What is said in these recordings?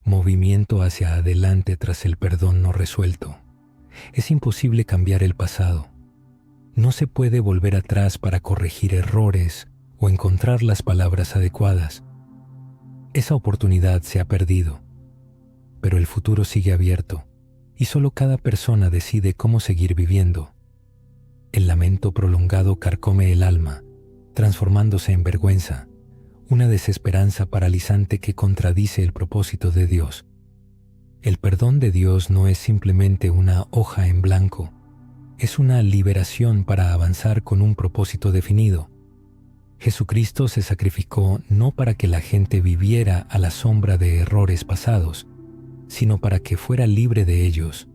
movimiento hacia adelante tras el perdón no resuelto. Es imposible cambiar el pasado. No se puede volver atrás para corregir errores o encontrar las palabras adecuadas. Esa oportunidad se ha perdido, pero el futuro sigue abierto y solo cada persona decide cómo seguir viviendo. El lamento prolongado carcome el alma, transformándose en vergüenza, una desesperanza paralizante que contradice el propósito de Dios. El perdón de Dios no es simplemente una hoja en blanco, es una liberación para avanzar con un propósito definido. Jesucristo se sacrificó no para que la gente viviera a la sombra de errores pasados, sino para que fuera libre de ellos,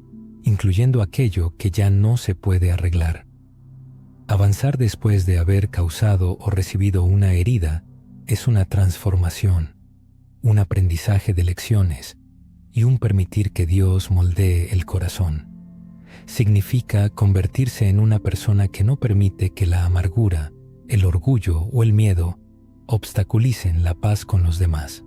incluyendo aquello que ya no se puede arreglar. Avanzar después de haber causado o recibido una herida es una transformación, un aprendizaje de lecciones y un permitir que Dios moldee el corazón. Significa convertirse en una persona que no permite que la amargura, el orgullo o el miedo obstaculicen la paz con los demás.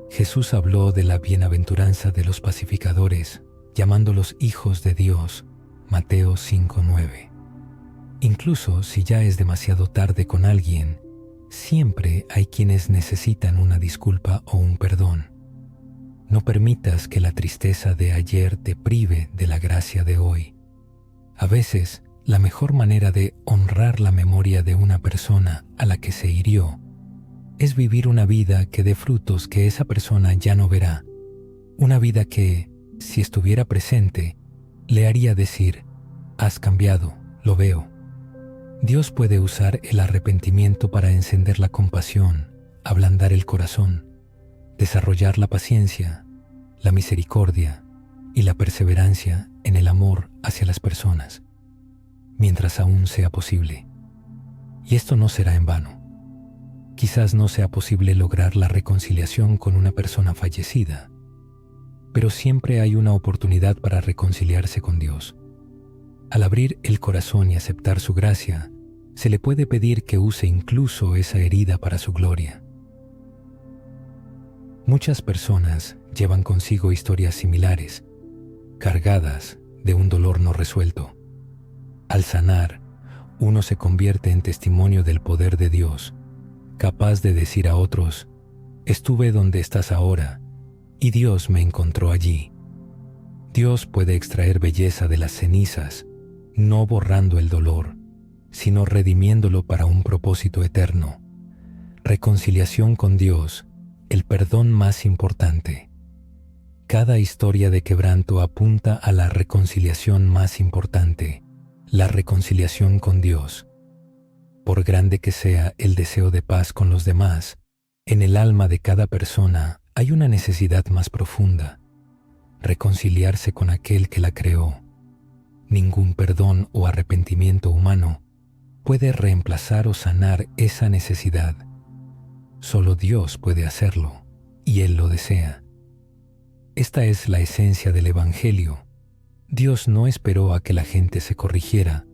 Jesús habló de la bienaventuranza de los pacificadores, llamándolos hijos de Dios, Mateo 5:9. Incluso si ya es demasiado tarde con alguien, siempre hay quienes necesitan una disculpa o un perdón. No permitas que la tristeza de ayer te prive de la gracia de hoy. A veces, la mejor manera de honrar la memoria de una persona a la que se hirió es vivir una vida que dé frutos que esa persona ya no verá. Una vida que, si estuviera presente, le haría decir: has cambiado, lo veo. Dios puede usar el arrepentimiento para encender la compasión, ablandar el corazón, desarrollar la paciencia, la misericordia y la perseverancia en el amor hacia las personas, mientras aún sea posible. Y esto no será en vano. Quizás no sea posible lograr la reconciliación con una persona fallecida, pero siempre hay una oportunidad para reconciliarse con Dios. Al abrir el corazón y aceptar su gracia, se le puede pedir que use incluso esa herida para su gloria. Muchas personas llevan consigo historias similares, cargadas de un dolor no resuelto. Al sanar, uno se convierte en testimonio del poder de Dios, capaz de decir a otros: estuve donde estás ahora, y Dios me encontró allí. Dios puede extraer belleza de las cenizas, no borrando el dolor, sino redimiéndolo para un propósito eterno. Reconciliación con Dios, el perdón más importante. Cada historia de quebranto apunta a la reconciliación más importante, la reconciliación con Dios. Por grande que sea el deseo de paz con los demás, en el alma de cada persona hay una necesidad más profunda: reconciliarse con aquel que la creó. Ningún perdón o arrepentimiento humano puede reemplazar o sanar esa necesidad. Solo Dios puede hacerlo, y Él lo desea. Esta es la esencia del Evangelio. Dios no esperó a que la gente se corrigiera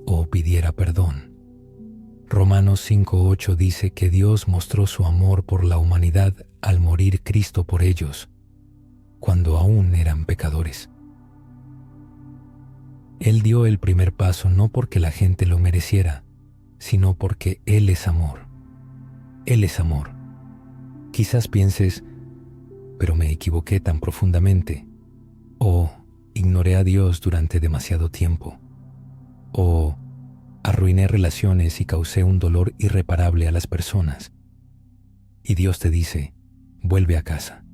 o pidiera perdón. Romanos 5:8 dice que Dios mostró su amor por la humanidad al morir Cristo por ellos, cuando aún eran pecadores. Él dio el primer paso no porque la gente lo mereciera, sino porque Él es amor. Él es amor. Quizás pienses: pero me equivoqué tan profundamente, o ignoré a Dios durante demasiado tiempo, o arruiné relaciones y causé un dolor irreparable a las personas. Y Dios te dice: vuelve a casa.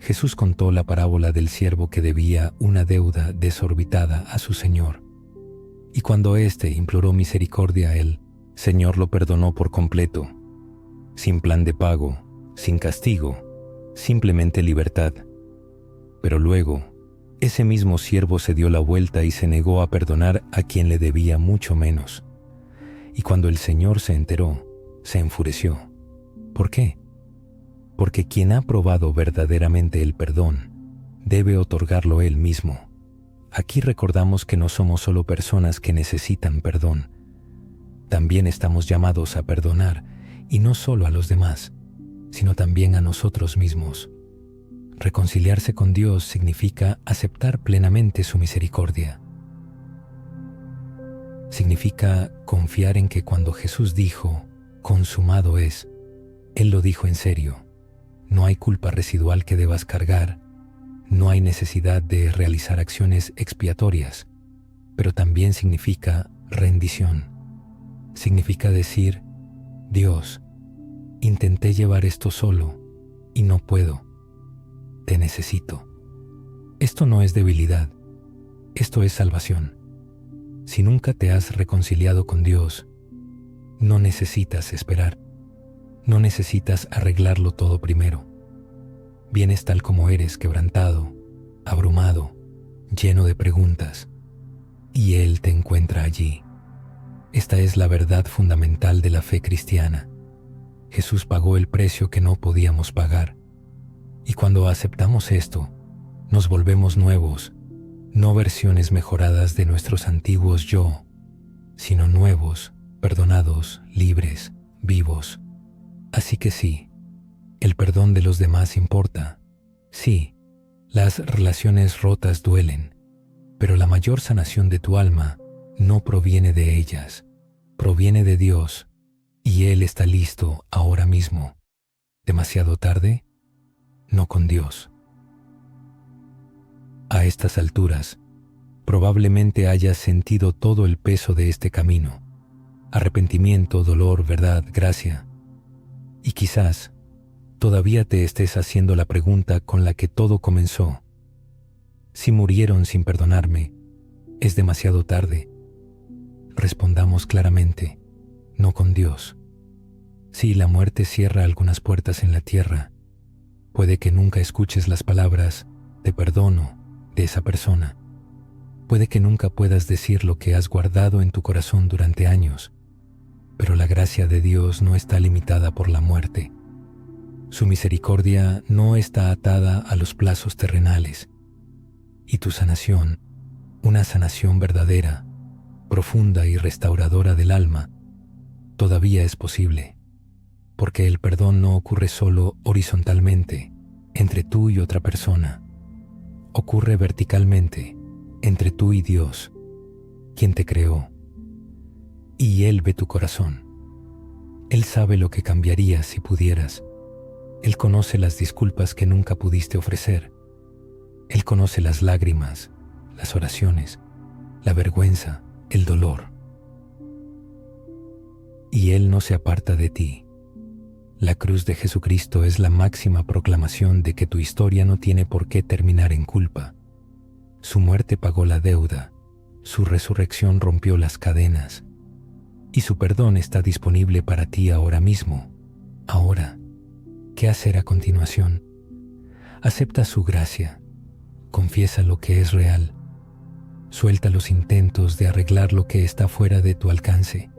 Jesús contó la parábola del siervo que debía una deuda desorbitada a su señor. Y cuando éste imploró misericordia a él, Señor lo perdonó por completo, sin plan de pago, sin castigo, simplemente libertad. Pero luego, ese mismo siervo se dio la vuelta y se negó a perdonar a quien le debía mucho menos. Y cuando el Señor se enteró, se enfureció. ¿Por qué? Porque quien ha probado verdaderamente el perdón, debe otorgarlo él mismo. Aquí recordamos que no somos solo personas que necesitan perdón. También estamos llamados a perdonar, y no solo a los demás, sino también a nosotros mismos. Reconciliarse con Dios significa aceptar plenamente su misericordia. Significa confiar en que cuando Jesús dijo, consumado es, Él lo dijo en serio. No hay culpa residual que debas cargar, no hay necesidad de realizar acciones expiatorias, pero también significa rendición. Significa decir, Dios, intenté llevar esto solo y no puedo. Te necesito. Esto no es debilidad, esto es salvación. Si nunca te has reconciliado con Dios, no necesitas esperar, no necesitas arreglarlo todo primero. Vienes tal como eres, quebrantado, abrumado, lleno de preguntas, y Él te encuentra allí. Esta es la verdad fundamental de la fe cristiana. Jesús pagó el precio que no podíamos pagar, y cuando aceptamos esto, nos volvemos nuevos, no versiones mejoradas de nuestros antiguos yo, sino nuevos, perdonados, libres, vivos. Así que sí, el perdón de los demás importa. Sí, las relaciones rotas duelen, pero la mayor sanación de tu alma no proviene de ellas, proviene de Dios, y Él está listo ahora mismo. ¿Demasiado tarde? No con Dios. A estas alturas, probablemente hayas sentido todo el peso de este camino, arrepentimiento, dolor, verdad, gracia, y quizás todavía te estés haciendo la pregunta con la que todo comenzó. Si murieron sin perdonarme, ¿es demasiado tarde? Respondamos claramente, no con Dios. Si la muerte cierra algunas puertas en la tierra, puede que nunca escuches las palabras "te perdono" de esa persona. Puede que nunca puedas decir lo que has guardado en tu corazón durante años, pero la gracia de Dios no está limitada por la muerte. Su misericordia no está atada a los plazos terrenales, y tu sanación, una sanación verdadera, profunda y restauradora del alma, todavía es posible, porque el perdón no ocurre solo horizontalmente, entre tú y otra persona. Ocurre verticalmente, entre tú y Dios, quien te creó. Y Él ve tu corazón. Él sabe lo que cambiarías si pudieras. Él conoce las disculpas que nunca pudiste ofrecer. Él conoce las lágrimas, las oraciones, la vergüenza, el dolor. Y Él no se aparta de ti. La cruz de Jesucristo es la máxima proclamación de que tu historia no tiene por qué terminar en culpa. Su muerte pagó la deuda, su resurrección rompió las cadenas, y su perdón está disponible para ti ahora mismo. Ahora, ¿qué hacer a continuación? Acepta su gracia, confiesa lo que es real, suelta los intentos de arreglar lo que está fuera de tu alcance,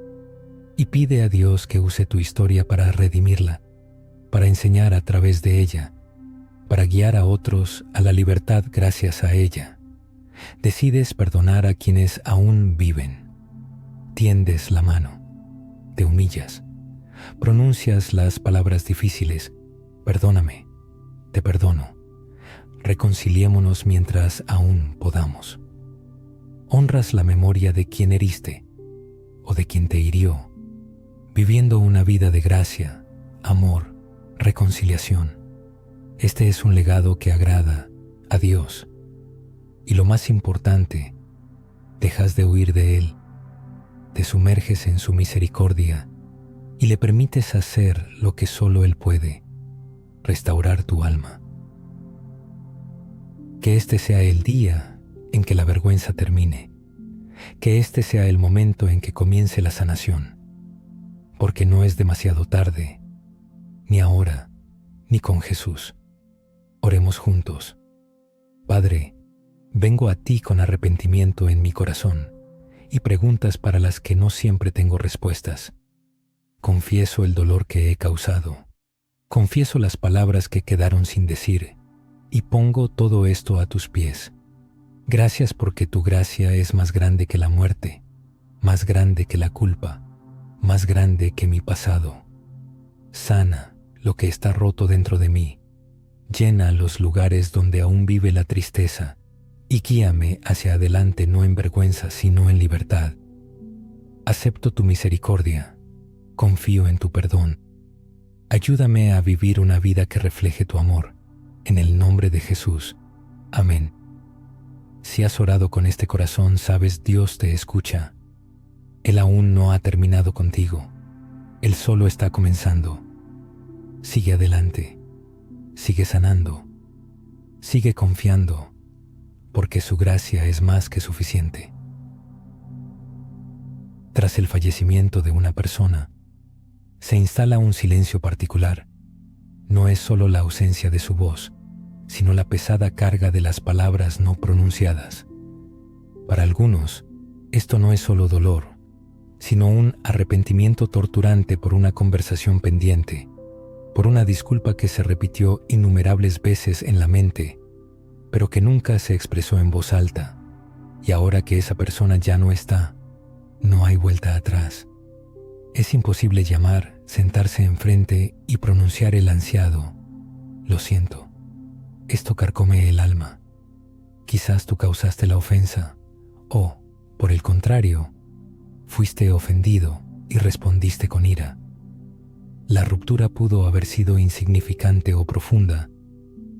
y pide a Dios que use tu historia para redimirla, para enseñar a través de ella, para guiar a otros a la libertad gracias a ella. Decides perdonar a quienes aún viven. Tiendes la mano, te humillas, pronuncias las palabras difíciles, perdóname, te perdono, reconciliémonos mientras aún podamos. Honras la memoria de quien heriste o de quien te hirió, viviendo una vida de gracia, amor, reconciliación. Este es un legado que agrada a Dios. Y lo más importante, dejas de huir de Él, te sumerges en su misericordia y le permites hacer lo que solo Él puede, restaurar tu alma. Que este sea el día en que la vergüenza termine, que este sea el momento en que comience la sanación, porque no es demasiado tarde, ni ahora, ni con Jesús. Oremos juntos. Padre, vengo a ti con arrepentimiento en mi corazón y preguntas para las que no siempre tengo respuestas. Confieso el dolor que he causado. Confieso las palabras que quedaron sin decir y pongo todo esto a tus pies. Gracias porque tu gracia es más grande que la muerte, más grande que la culpa, más grande que mi pasado. Sana, lo que está roto dentro de mí. Llena los lugares donde aún vive la tristeza y guíame hacia adelante no en vergüenza, sino en libertad. Acepto tu misericordia, confío en tu perdón. Ayúdame a vivir una vida que refleje tu amor. En el nombre de Jesús. Amén. Si has orado con este corazón, sabes, Dios te escucha. Él aún no ha terminado contigo. Él solo está comenzando. Sigue adelante. Sigue sanando. Sigue confiando, porque su gracia es más que suficiente. Tras el fallecimiento de una persona, se instala un silencio particular. No es solo la ausencia de su voz, sino la pesada carga de las palabras no pronunciadas. Para algunos, esto no es solo dolor, sino un arrepentimiento torturante por una conversación pendiente, por una disculpa que se repitió innumerables veces en la mente, pero que nunca se expresó en voz alta, y ahora que esa persona ya no está, no hay vuelta atrás. Es imposible llamar, sentarse enfrente y pronunciar el ansiado «Lo siento». Esto carcome el alma. Quizás tú causaste la ofensa, o, por el contrario, fuiste ofendido y respondiste con ira. La ruptura pudo haber sido insignificante o profunda,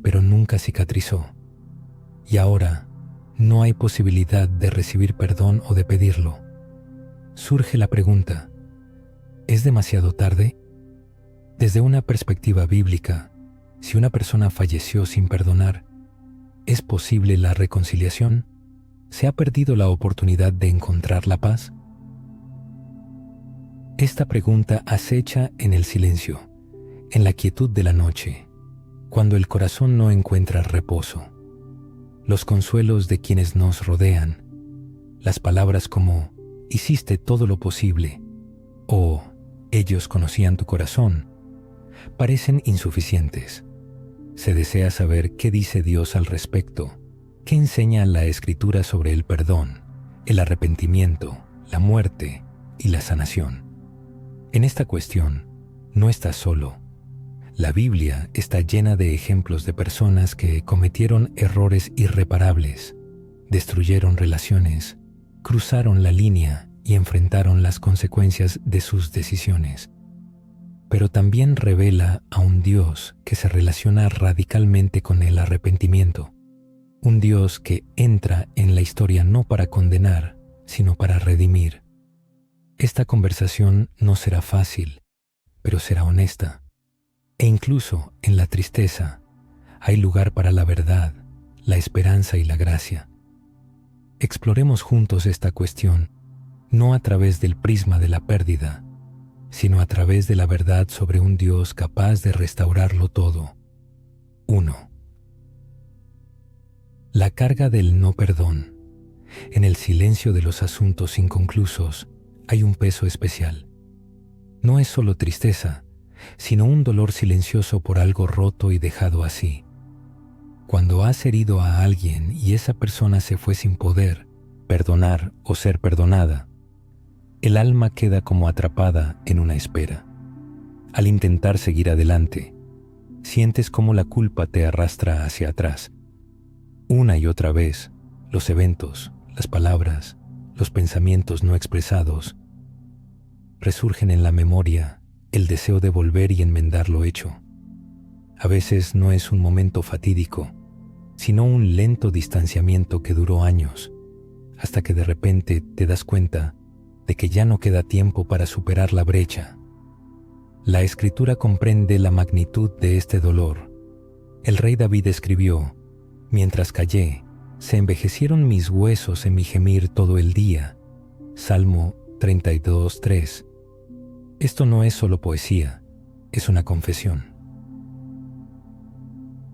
pero nunca cicatrizó. Y ahora no hay posibilidad de recibir perdón o de pedirlo. Surge la pregunta, ¿es demasiado tarde? Desde una perspectiva bíblica, si una persona falleció sin perdonar, ¿es posible la reconciliación? ¿Se ha perdido la oportunidad de encontrar la paz? Esta pregunta acecha en el silencio, en la quietud de la noche, cuando el corazón no encuentra reposo. Los consuelos de quienes nos rodean, las palabras como «hiciste todo lo posible» o «ellos conocían tu corazón», parecen insuficientes. Se desea saber qué dice Dios al respecto, qué enseña la Escritura sobre el perdón, el arrepentimiento, la muerte y la sanación. En esta cuestión, no estás solo. La Biblia está llena de ejemplos de personas que cometieron errores irreparables, destruyeron relaciones, cruzaron la línea y enfrentaron las consecuencias de sus decisiones. Pero también revela a un Dios que se relaciona radicalmente con el arrepentimiento. Un Dios que entra en la historia no para condenar, sino para redimir. Esta conversación no será fácil, pero será honesta. E incluso en la tristeza hay lugar para la verdad, la esperanza y la gracia. Exploremos juntos esta cuestión, no a través del prisma de la pérdida, sino a través de la verdad sobre un Dios capaz de restaurarlo todo. 1. La carga del no perdón. En el silencio de los asuntos inconclusos hay un peso especial. No es solo tristeza, sino un dolor silencioso por algo roto y dejado así. Cuando has herido a alguien y esa persona se fue sin poder perdonar o ser perdonada, el alma queda como atrapada en una espera. Al intentar seguir adelante, sientes cómo la culpa te arrastra hacia atrás. Una y otra vez, los eventos, las palabras, los pensamientos no expresados resurgen en la memoria, el deseo de volver y enmendar lo hecho. A veces no es un momento fatídico, sino un lento distanciamiento que duró años, hasta que de repente te das cuenta de que ya no queda tiempo para superar la brecha. La Escritura comprende la magnitud de este dolor. El rey David escribió: «Mientras callé, se envejecieron mis huesos en mi gemir todo el día». Salmo 32:3. Esto no es solo poesía, es una confesión.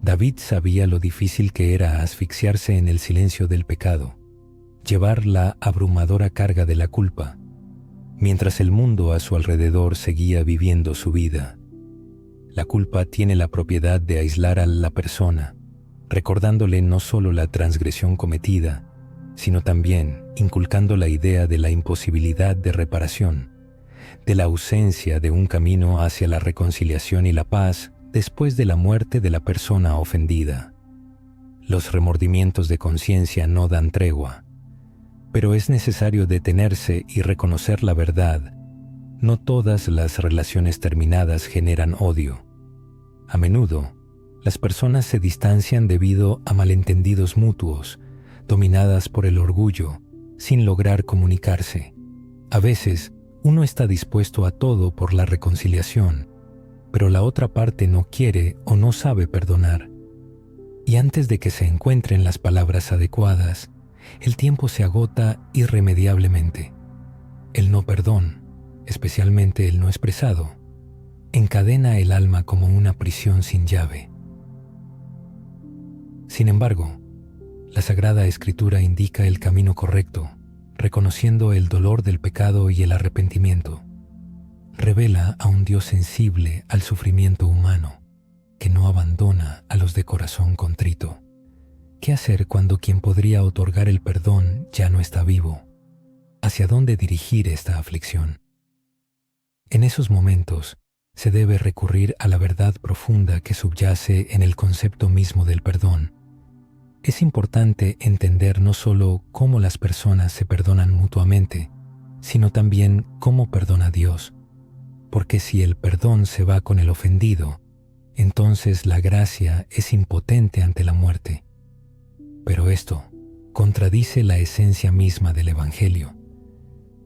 David sabía lo difícil que era asfixiarse en el silencio del pecado, llevar la abrumadora carga de la culpa, mientras el mundo a su alrededor seguía viviendo su vida. La culpa tiene la propiedad de aislar a la persona, recordándole no solo la transgresión cometida, sino también inculcando la idea de la imposibilidad de reparación, de la ausencia de un camino hacia la reconciliación y la paz después de la muerte de la persona ofendida. Los remordimientos de conciencia no dan tregua, pero es necesario detenerse y reconocer la verdad. No todas las relaciones terminadas generan odio. A menudo, las personas se distancian debido a malentendidos mutuos, dominadas por el orgullo, sin lograr comunicarse. A veces, uno está dispuesto a todo por la reconciliación, pero la otra parte no quiere o no sabe perdonar. Y antes de que se encuentren las palabras adecuadas, el tiempo se agota irremediablemente. El no perdón, especialmente el no expresado, encadena el alma como una prisión sin llave. Sin embargo, la Sagrada Escritura indica el camino correcto, reconociendo el dolor del pecado y el arrepentimiento. Revela a un Dios sensible al sufrimiento humano, que no abandona a los de corazón contrito. ¿Qué hacer cuando quien podría otorgar el perdón ya no está vivo? ¿Hacia dónde dirigir esta aflicción? En esos momentos, se debe recurrir a la verdad profunda que subyace en el concepto mismo del perdón. Es importante entender no solo cómo las personas se perdonan mutuamente, sino también cómo perdona Dios. Porque si el perdón se va con el ofendido, entonces la gracia es impotente ante la muerte. Pero esto contradice la esencia misma del Evangelio.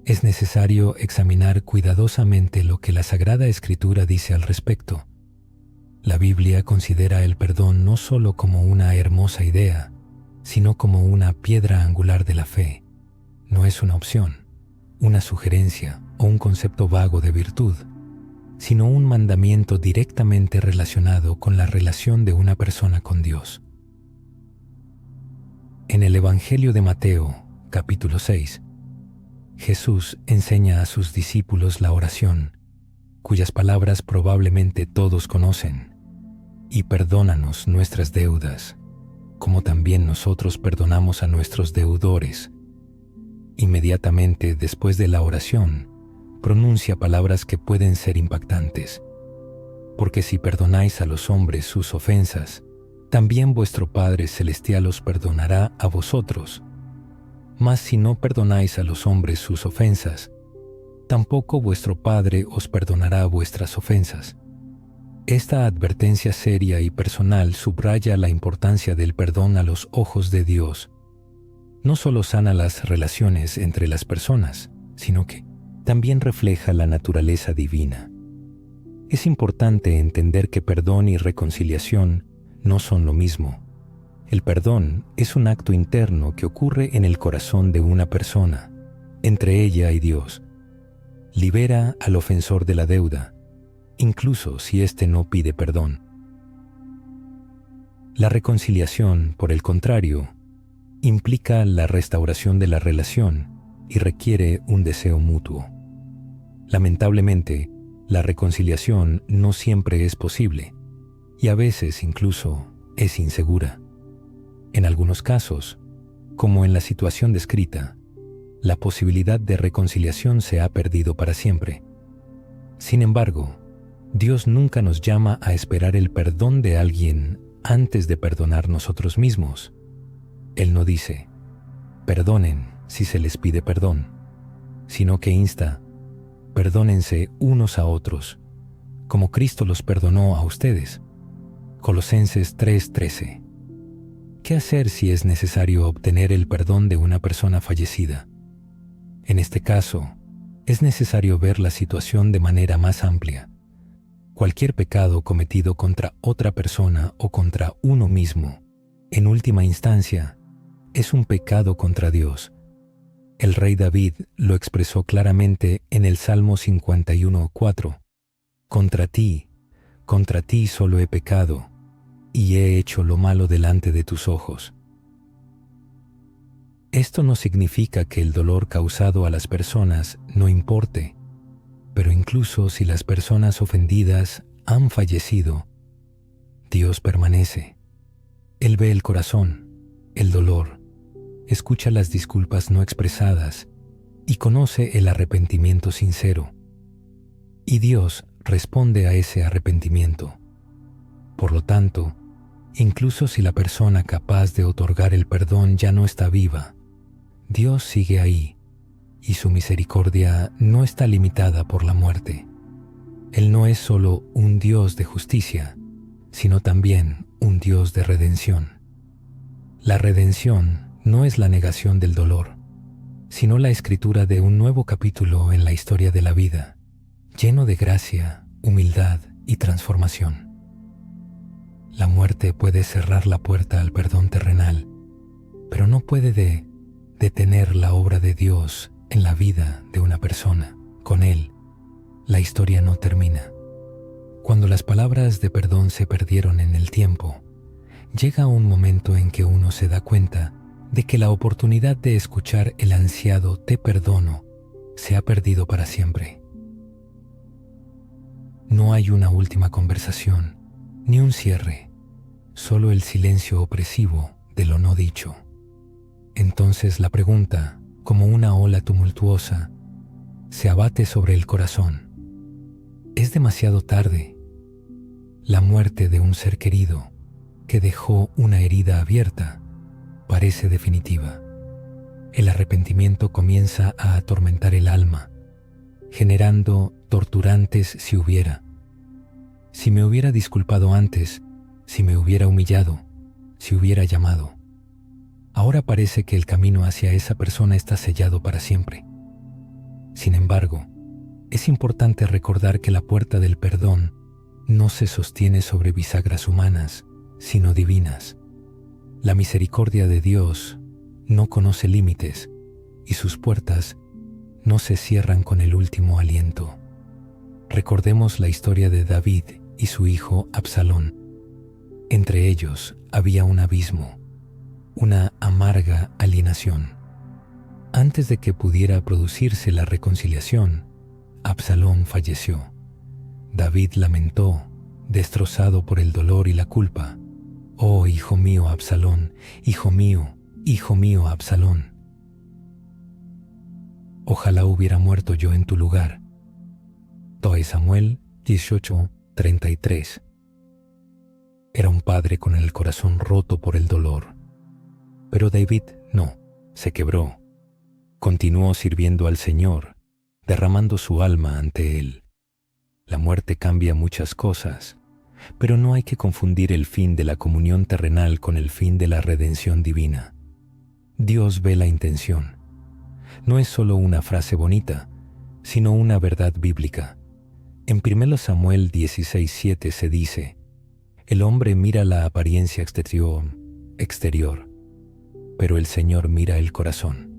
Es necesario examinar cuidadosamente lo que la Sagrada Escritura dice al respecto. La Biblia considera el perdón no solo como una hermosa idea, sino como una piedra angular de la fe. No es una opción, una sugerencia o un concepto vago de virtud, sino un mandamiento directamente relacionado con la relación de una persona con Dios. En el Evangelio de Mateo, capítulo 6, Jesús enseña a sus discípulos la oración, cuyas palabras probablemente todos conocen. Y perdónanos nuestras deudas, como también nosotros perdonamos a nuestros deudores. Inmediatamente después de la oración, pronuncia palabras que pueden ser impactantes. Porque si perdonáis a los hombres sus ofensas, también vuestro Padre Celestial os perdonará a vosotros. Mas si no perdonáis a los hombres sus ofensas, tampoco vuestro Padre os perdonará vuestras ofensas. Esta advertencia seria y personal subraya la importancia del perdón a los ojos de Dios. No solo sana las relaciones entre las personas, sino que también refleja la naturaleza divina. Es importante entender que perdón y reconciliación no son lo mismo. El perdón es un acto interno que ocurre en el corazón de una persona, entre ella y Dios. Libera al ofensor de la deuda, incluso si éste no pide perdón. La reconciliación, por el contrario, implica la restauración de la relación y requiere un deseo mutuo. Lamentablemente, la reconciliación no siempre es posible y a veces incluso es insegura. En algunos casos, como en la situación descrita, la posibilidad de reconciliación se ha perdido para siempre. Sin embargo, Dios nunca nos llama a esperar el perdón de alguien antes de perdonar nosotros mismos. Él no dice, perdonen si se les pide perdón, sino que insta, perdónense unos a otros, como Cristo los perdonó a ustedes. Colosenses 3:13. ¿Qué hacer si es necesario obtener el perdón de una persona fallecida? En este caso, es necesario ver la situación de manera más amplia. Cualquier pecado cometido contra otra persona o contra uno mismo, en última instancia, es un pecado contra Dios. El rey David lo expresó claramente en el Salmo 51:4. Contra ti solo he pecado, y he hecho lo malo delante de tus ojos. Esto no significa que el dolor causado a las personas no importe, pero incluso si las personas ofendidas han fallecido, Dios permanece. Él ve el corazón, el dolor, escucha las disculpas no expresadas y conoce el arrepentimiento sincero. Y Dios responde a ese arrepentimiento. Por lo tanto, incluso si la persona capaz de otorgar el perdón ya no está viva, Dios sigue ahí, y su misericordia no está limitada por la muerte. Él no es solo un Dios de justicia, sino también un Dios de redención. La redención no es la negación del dolor, sino la escritura de un nuevo capítulo en la historia de la vida, lleno de gracia, humildad y transformación. La muerte puede cerrar la puerta al perdón terrenal, pero no puede detener la obra de Dios en la vida de una persona. Con Él, la historia no termina. Cuando las palabras de perdón se perdieron en el tiempo, llega un momento en que uno se da cuenta de que la oportunidad de escuchar el ansiado "te perdono" se ha perdido para siempre. No hay una última conversación, ni un cierre, solo el silencio opresivo de lo no dicho. Entonces la pregunta, como una ola tumultuosa, se abate sobre el corazón. Es demasiado tarde. La muerte de un ser querido que dejó una herida abierta parece definitiva. El arrepentimiento comienza a atormentar el alma, generando torturantes "si hubiera". Si me hubiera disculpado antes, si me hubiera humillado, si hubiera llamado. Ahora parece que el camino hacia esa persona está sellado para siempre. Sin embargo, es importante recordar que la puerta del perdón no se sostiene sobre bisagras humanas, sino divinas. La misericordia de Dios no conoce límites y sus puertas no se cierran con el último aliento. Recordemos la historia de David y su hijo Absalón. Entre ellos había un abismo, una amarga alienación. Antes de que pudiera producirse la reconciliación, Absalón falleció. David lamentó, destrozado por el dolor y la culpa: «Oh, hijo mío Absalón, hijo mío Absalón. Ojalá hubiera muerto yo en tu lugar». Toa Samuel 18:33. Era un padre con el corazón roto por el dolor. Pero David no, se quebró. Continuó sirviendo al Señor, derramando su alma ante Él. La muerte cambia muchas cosas, pero no hay que confundir el fin de la comunión terrenal con el fin de la redención divina. Dios ve la intención. No es solo una frase bonita, sino una verdad bíblica. En 1 Samuel 16:7 se dice: «El hombre mira la apariencia exterior, pero el Señor mira el corazón».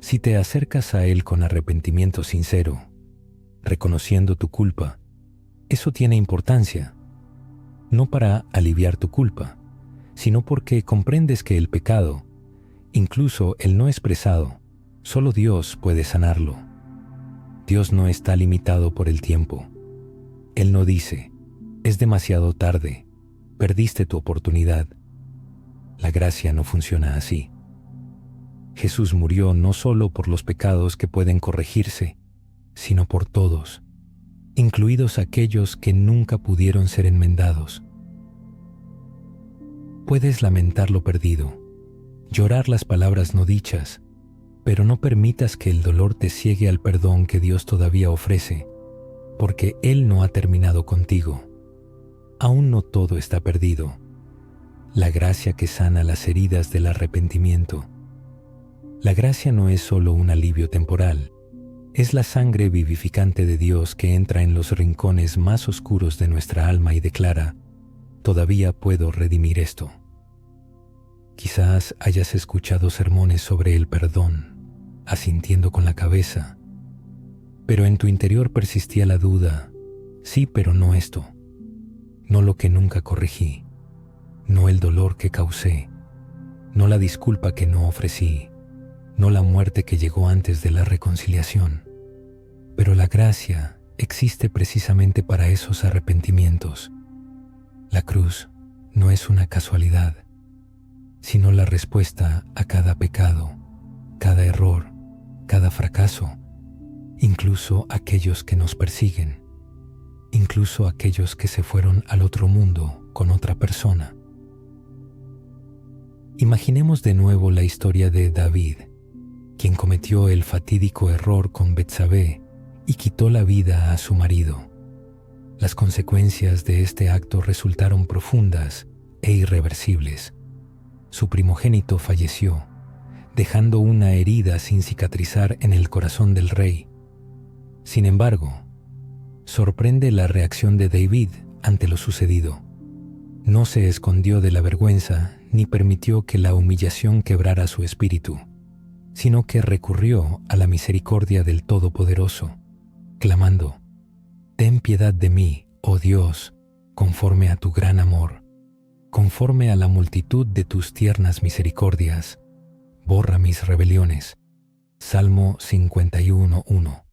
Si te acercas a Él con arrepentimiento sincero, reconociendo tu culpa, eso tiene importancia, no para aliviar tu culpa, sino porque comprendes que el pecado, incluso el no expresado, solo Dios puede sanarlo. Dios no está limitado por el tiempo. Él no dice: «Es demasiado tarde, perdiste tu oportunidad». La gracia no funciona así. Jesús murió no solo por los pecados que pueden corregirse, sino por todos, incluidos aquellos que nunca pudieron ser enmendados. Puedes lamentar lo perdido, llorar las palabras no dichas, pero no permitas que el dolor te ciegue al perdón que Dios todavía ofrece, porque Él no ha terminado contigo. Aún no todo está perdido. La gracia que sana las heridas del arrepentimiento. La gracia no es solo un alivio temporal, es la sangre vivificante de Dios que entra en los rincones más oscuros de nuestra alma y declara: «Todavía puedo redimir esto». Quizás hayas escuchado sermones sobre el perdón, asintiendo con la cabeza, pero en tu interior persistía la duda: «Sí, pero no esto, no lo que nunca corregí, no el dolor que causé, no la disculpa que no ofrecí, no la muerte que llegó antes de la reconciliación». Pero la gracia existe precisamente para esos arrepentimientos. La cruz no es una casualidad, sino la respuesta a cada pecado, cada error, cada fracaso, incluso aquellos que nos persiguen, incluso aquellos que se fueron al otro mundo con otra persona. Imaginemos de nuevo la historia de David, quien cometió el fatídico error con Betsabé y quitó la vida a su marido. Las consecuencias de este acto resultaron profundas e irreversibles. Su primogénito falleció, dejando una herida sin cicatrizar en el corazón del rey. Sin embargo, sorprende la reacción de David ante lo sucedido. No se escondió de la vergüenza ni permitió que la humillación quebrara su espíritu, sino que recurrió a la misericordia del Todopoderoso, clamando: «Ten piedad de mí, oh Dios, conforme a tu gran amor, conforme a la multitud de tus tiernas misericordias, borra mis rebeliones». Salmo 51:1.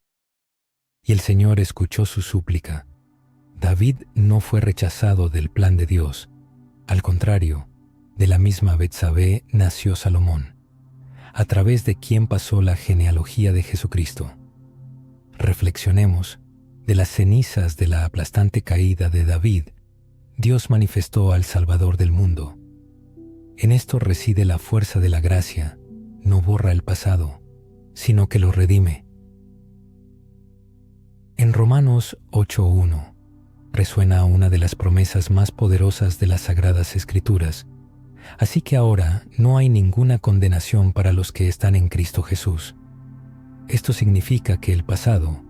Y el Señor escuchó su súplica. David no fue rechazado del plan de Dios. Al contrario, de la misma Betsabé nació Salomón, a través de quien pasó la genealogía de Jesucristo. Reflexionemos: de las cenizas de la aplastante caída de David, Dios manifestó al Salvador del mundo. En esto reside la fuerza de la gracia. No borra el pasado, sino que lo redime. En Romanos 8:1 resuena una de las promesas más poderosas de las Sagradas Escrituras. Así que ahora no hay ninguna condenación para los que están en Cristo Jesús. Esto significa que el pasado,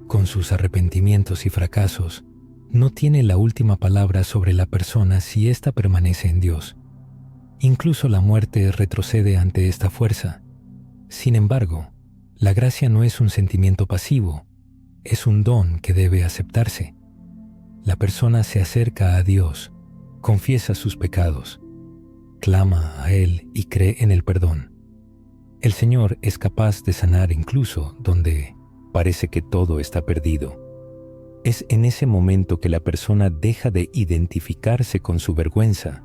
con sus arrepentimientos y fracasos, no tiene la última palabra sobre la persona si ésta permanece en Dios. Incluso la muerte retrocede ante esta fuerza. Sin embargo, la gracia no es un sentimiento pasivo, es un don que debe aceptarse. La persona se acerca a Dios, confiesa sus pecados, clama a Él y cree en el perdón. El Señor es capaz de sanar incluso donde parece que todo está perdido. Es en ese momento que la persona deja de identificarse con su vergüenza,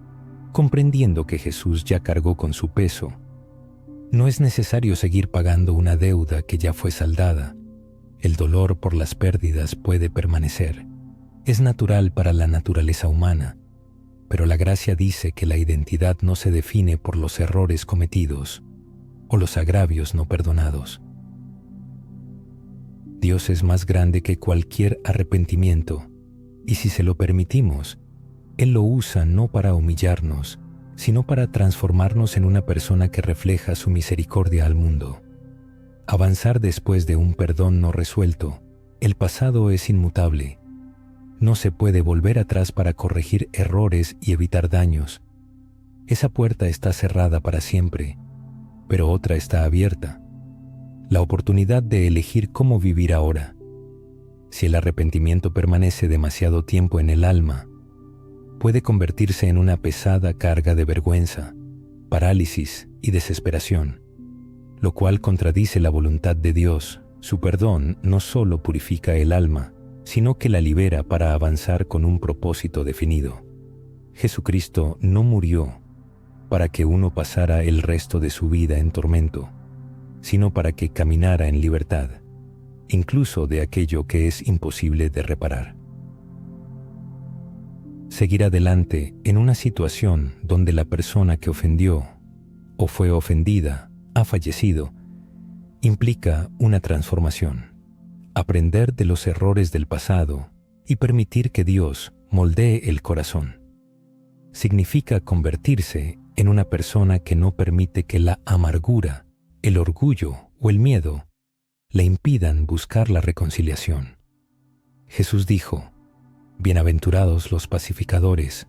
comprendiendo que Jesús ya cargó con su peso. No es necesario seguir pagando una deuda que ya fue saldada. El dolor por las pérdidas puede permanecer. Es natural para la naturaleza humana, pero la gracia dice que la identidad no se define por los errores cometidos o los agravios no perdonados. Dios es más grande que cualquier arrepentimiento, y si se lo permitimos, Él lo usa no para humillarnos, sino para transformarnos en una persona que refleja su misericordia al mundo. Avanzar después de un perdón no resuelto, el pasado es inmutable. No se puede volver atrás para corregir errores y evitar daños. Esa puerta está cerrada para siempre, pero otra está abierta. La oportunidad de elegir cómo vivir ahora. Si el arrepentimiento permanece demasiado tiempo en el alma, puede convertirse en una pesada carga de vergüenza, parálisis y desesperación, lo cual contradice la voluntad de Dios. Su perdón no solo purifica el alma, sino que la libera para avanzar con un propósito definido. Jesucristo no murió para que uno pasara el resto de su vida en tormento, sino para que caminara en libertad, incluso de aquello que es imposible de reparar. Seguir adelante en una situación donde la persona que ofendió o fue ofendida ha fallecido implica una transformación. Aprender de los errores del pasado y permitir que Dios moldee el corazón. Significa convertirse en una persona que no permite que la amargura, el orgullo o el miedo le impidan buscar la reconciliación. Jesús dijo: «Bienaventurados los pacificadores,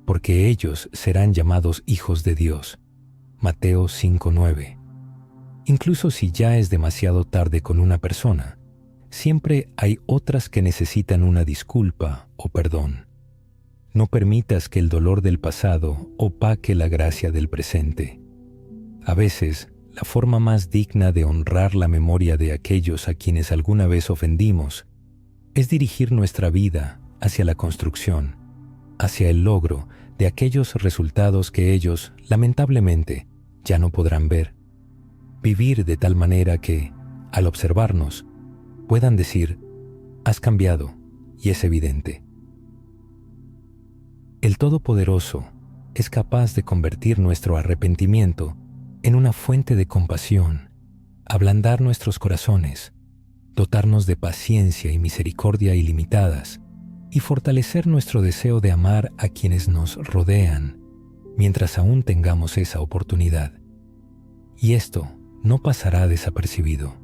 porque ellos serán llamados hijos de Dios». Mateo 5:9. Incluso si ya es demasiado tarde con una persona, siempre hay otras que necesitan una disculpa o perdón. No permitas que el dolor del pasado opaque la gracia del presente. A veces, la forma más digna de honrar la memoria de aquellos a quienes alguna vez ofendimos es dirigir nuestra vida hacia la construcción, hacia el logro de aquellos resultados que ellos, lamentablemente, ya no podrán ver. Vivir de tal manera que, al observarnos, puedan decir, has cambiado, y es evidente. El Todopoderoso es capaz de convertir nuestro arrepentimiento en una fuente de compasión, ablandar nuestros corazones, dotarnos de paciencia y misericordia ilimitadas y fortalecer nuestro deseo de amar a quienes nos rodean mientras aún tengamos esa oportunidad. Y esto no pasará desapercibido.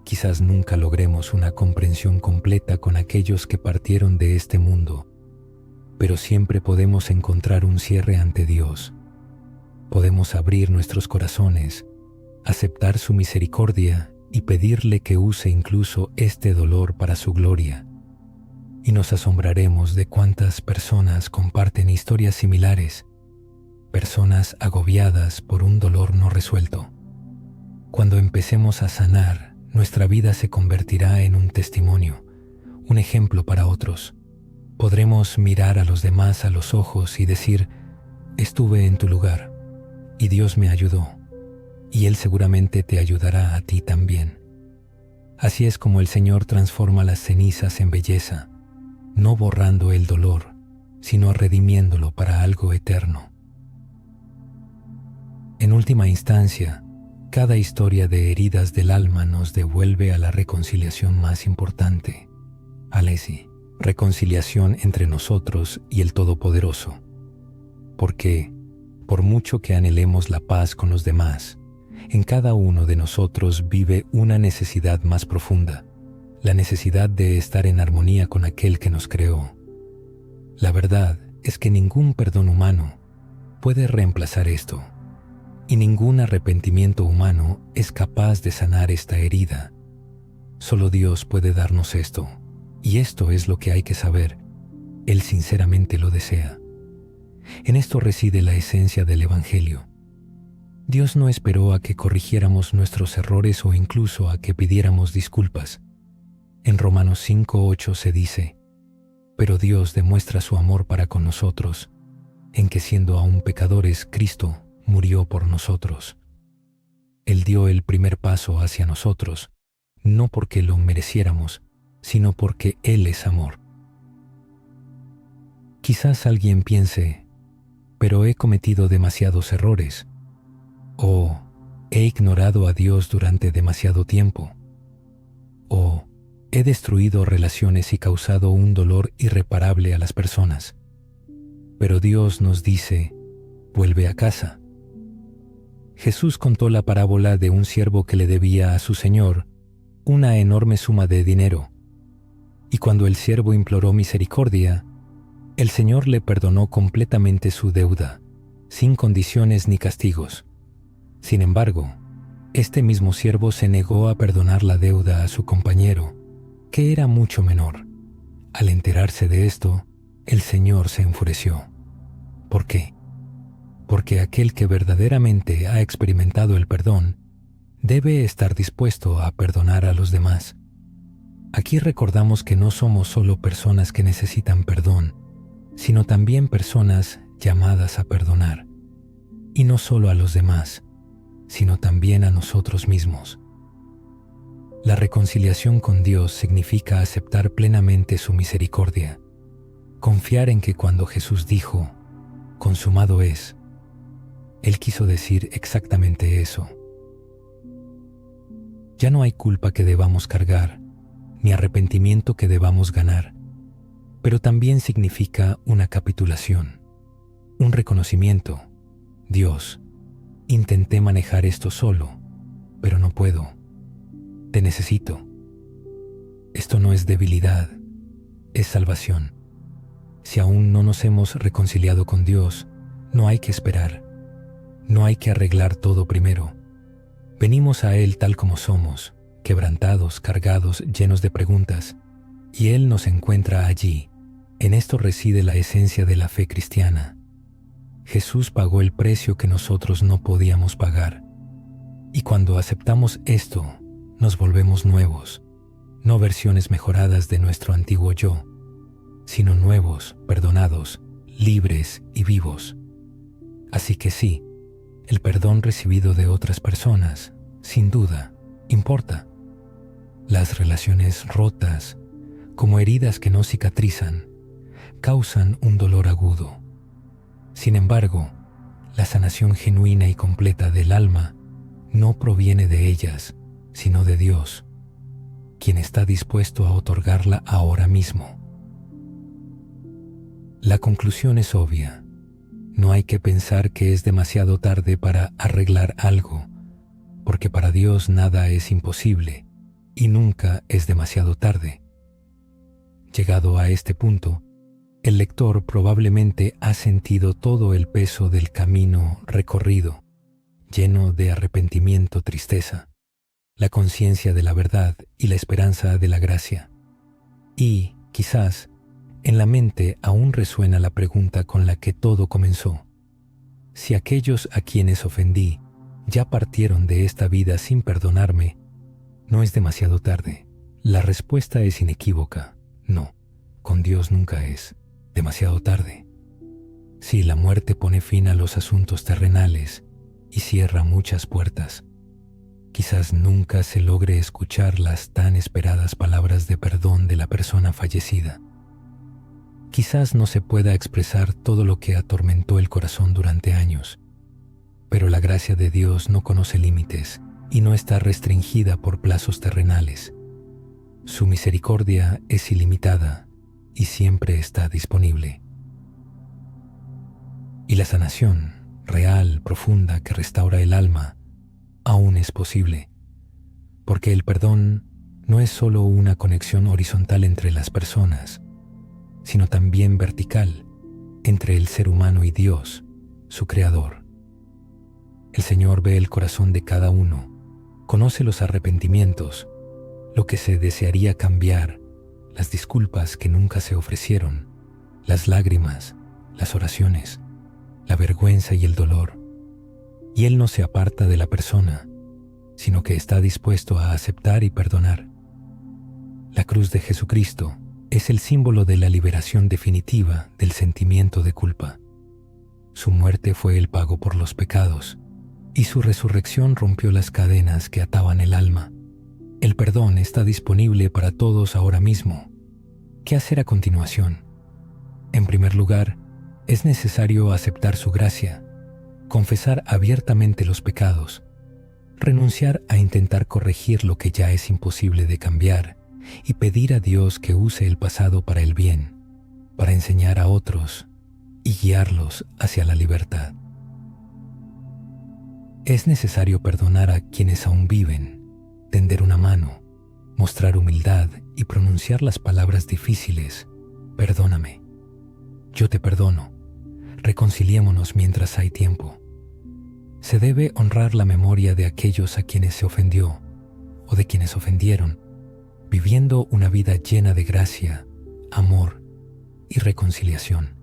Quizás nunca logremos una comprensión completa con aquellos que partieron de este mundo, pero siempre podemos encontrar un cierre ante Dios. Podemos abrir nuestros corazones, aceptar su misericordia y pedirle que use incluso este dolor para su gloria. Y nos asombraremos de cuántas personas comparten historias similares, personas agobiadas por un dolor no resuelto. Cuando empecemos a sanar, nuestra vida se convertirá en un testimonio, un ejemplo para otros. Podremos mirar a los demás a los ojos y decir, estuve en tu lugar y Dios me ayudó, y Él seguramente te ayudará a ti también. Así es como el Señor transforma las cenizas en belleza, no borrando el dolor, sino redimiéndolo para algo eterno. En última instancia, cada historia de heridas del alma nos devuelve a la reconciliación más importante, Alessi, reconciliación entre nosotros y el Todopoderoso. Porque, por mucho que anhelemos la paz con los demás, en cada uno de nosotros vive una necesidad más profunda, la necesidad de estar en armonía con aquel que nos creó. La verdad es que ningún perdón humano puede reemplazar esto, y ningún arrepentimiento humano es capaz de sanar esta herida. Solo Dios puede darnos esto, y esto es lo que hay que saber. Él sinceramente lo desea. En esto reside la esencia del Evangelio. Dios no esperó a que corrigiéramos nuestros errores o incluso a que pidiéramos disculpas. En Romanos 5:8 se dice, pero Dios demuestra su amor para con nosotros, en que siendo aún pecadores, Cristo murió por nosotros. Él dio el primer paso hacia nosotros, no porque lo mereciéramos, sino porque Él es amor. Quizás alguien piense, pero he cometido demasiados errores, o he ignorado a Dios durante demasiado tiempo, o he destruido relaciones y causado un dolor irreparable a las personas. Pero Dios nos dice, vuelve a casa. Jesús contó la parábola de un siervo que le debía a su señor una enorme suma de dinero, y cuando el siervo imploró misericordia, el Señor le perdonó completamente su deuda, sin condiciones ni castigos. Sin embargo, este mismo siervo se negó a perdonar la deuda a su compañero, que era mucho menor. Al enterarse de esto, el Señor se enfureció. ¿Por qué? Porque aquel que verdaderamente ha experimentado el perdón debe estar dispuesto a perdonar a los demás. Aquí recordamos que no somos solo personas que necesitan perdón, sino también personas llamadas a perdonar, y no solo a los demás, sino también a nosotros mismos. La reconciliación con Dios significa aceptar plenamente su misericordia, confiar en que cuando Jesús dijo, consumado es, Él quiso decir exactamente eso. Ya no hay culpa que debamos cargar, ni arrepentimiento que debamos ganar, pero también significa una capitulación, un reconocimiento. Dios, intenté manejar esto solo, pero no puedo. Te necesito. Esto no es debilidad, es salvación. Si aún no nos hemos reconciliado con Dios, no hay que esperar. No hay que arreglar todo primero. Venimos a Él tal como somos, quebrantados, cargados, llenos de preguntas, y Él nos encuentra allí. En esto reside la esencia de la fe cristiana. Jesús pagó el precio que nosotros no podíamos pagar. Y cuando aceptamos esto, nos volvemos nuevos, no versiones mejoradas de nuestro antiguo yo, sino nuevos, perdonados, libres y vivos. Así que sí, el perdón recibido de otras personas, sin duda, importa. Las relaciones rotas, como heridas que no cicatrizan, causan un dolor agudo. Sin embargo, la sanación genuina y completa del alma no proviene de ellas, sino de Dios, quien está dispuesto a otorgarla ahora mismo. La conclusión es obvia. No hay que pensar que es demasiado tarde para arreglar algo, porque para Dios nada es imposible y nunca es demasiado tarde. Llegado a este punto, el lector probablemente ha sentido todo el peso del camino recorrido, lleno de arrepentimiento, tristeza, la conciencia de la verdad y la esperanza de la gracia. Y, quizás, en la mente aún resuena la pregunta con la que todo comenzó. Si aquellos a quienes ofendí ya partieron de esta vida sin perdonarme, ¿no es demasiado tarde? La respuesta es inequívoca. No, con Dios nunca es demasiado tarde. Sí, la muerte pone fin a los asuntos terrenales y cierra muchas puertas. Quizás nunca se logre escuchar las tan esperadas palabras de perdón de la persona fallecida. Quizás no se pueda expresar todo lo que atormentó el corazón durante años, pero la gracia de Dios no conoce límites y no está restringida por plazos terrenales. Su misericordia es ilimitada y siempre está disponible. Y la sanación real, profunda, que restaura el alma, aún es posible, porque el perdón no es solo una conexión horizontal entre las personas, sino también vertical entre el ser humano y Dios, su Creador. El Señor ve el corazón de cada uno, conoce los arrepentimientos, lo que se desearía cambiar, las disculpas que nunca se ofrecieron, las lágrimas, las oraciones, la vergüenza y el dolor. Y Él no se aparta de la persona, sino que está dispuesto a aceptar y perdonar. La cruz de Jesucristo es el símbolo de la liberación definitiva del sentimiento de culpa. Su muerte fue el pago por los pecados, y su resurrección rompió las cadenas que ataban el alma. El perdón está disponible para todos ahora mismo. ¿Qué hacer a continuación? En primer lugar, es necesario aceptar su gracia, confesar abiertamente los pecados, renunciar a intentar corregir lo que ya es imposible de cambiar y pedir a Dios que use el pasado para el bien, para enseñar a otros y guiarlos hacia la libertad. Es necesario perdonar a quienes aún viven, tender una mano, mostrar humildad y pronunciar las palabras difíciles: perdóname, yo te perdono, reconciliémonos mientras hay tiempo. Se debe honrar la memoria de aquellos a quienes se ofendió o de quienes ofendieron, viviendo una vida llena de gracia, amor y reconciliación.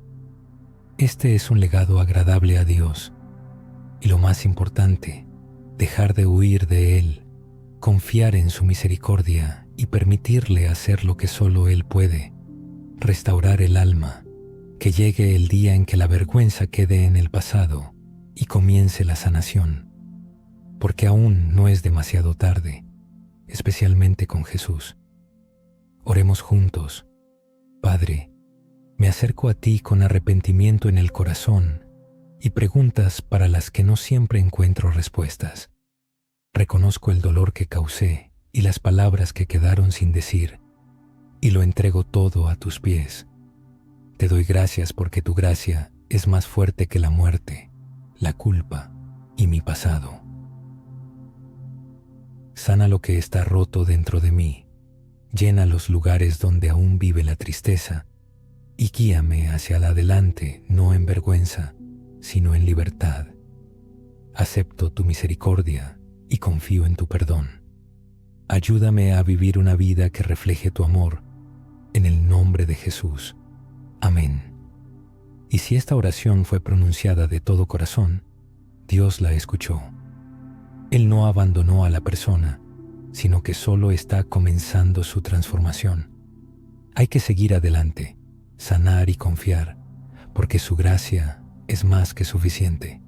Este es un legado agradable a Dios y, lo más importante, dejar de huir de Él, confiar en su misericordia y permitirle hacer lo que solo Él puede: restaurar el alma, que llegue el día en que la vergüenza quede en el pasado y comience la sanación, porque aún no es demasiado tarde, especialmente con Jesús. Oremos juntos. Padre, me acerco a ti con arrepentimiento en el corazón y preguntas para las que no siempre encuentro respuestas. Reconozco el dolor que causé y las palabras que quedaron sin decir, y lo entrego todo a tus pies. Te doy gracias porque tu gracia es más fuerte que la muerte, la culpa y mi pasado. Sana lo que está roto dentro de mí, llena los lugares donde aún vive la tristeza y guíame hacia el adelante, no en vergüenza, sino en libertad. Acepto tu misericordia y confío en tu perdón. Ayúdame a vivir una vida que refleje tu amor, en el nombre de Jesús. Amén. Y si esta oración fue pronunciada de todo corazón, Dios la escuchó. Él no abandonó a la persona, sino que solo está comenzando su transformación. Hay que seguir adelante, sanar y confiar, porque su gracia es más que suficiente.